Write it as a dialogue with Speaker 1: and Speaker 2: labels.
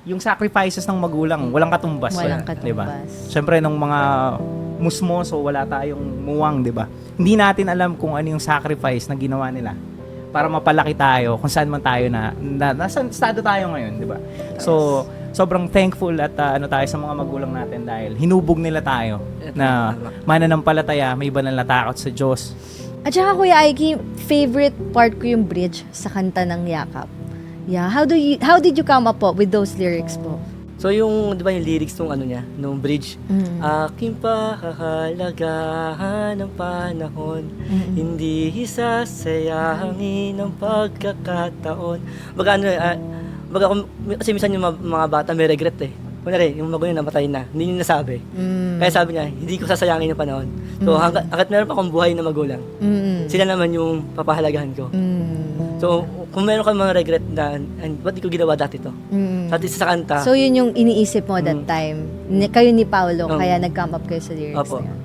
Speaker 1: yung sacrifices ng magulang, walang katumbas.
Speaker 2: Walang
Speaker 1: yan, di ba?
Speaker 2: katumbas.
Speaker 1: Siyempre, nung mga musmoso, wala tayong muwang, di ba? Hindi natin alam kung ano yung sacrifice na ginawa nila para mapalaki tayo kung saan man tayo nasa estado tayo ngayon, di ba? So, sobrang thankful at ano tayo sa mga magulang natin dahil hinubog nila tayo na mananampalataya, may banal na takot sa Diyos.
Speaker 2: At saka Kuya Aiki, favorite part ko yung bridge sa kanta ng Yakap. Yeah, how did you come up po with those lyrics po?
Speaker 3: So yung, di ba yung lyrics nung ano niya, nung bridge, aking pakahalagahan ng panahon, hindi isasayangin ang pagkakataon. Baga ano, kasi minsan yung mga bata may regret eh. Kunwari, yung magulang namatay na, hindi niya nasabi. Kaya sabi niya, hindi ko sasayangin yung panahon. So hanggat meron pa akong buhay na magulang, sila naman yung papahalagahan ko. So, kung meron ka mga regret na, ba't di ko ginawa dati to? At isa sa kanta.
Speaker 2: So, yun yung iniisip mo that time. Kayo ni Paolo, kaya nag-come up kayo sa lyrics
Speaker 3: Opo.
Speaker 2: na yun.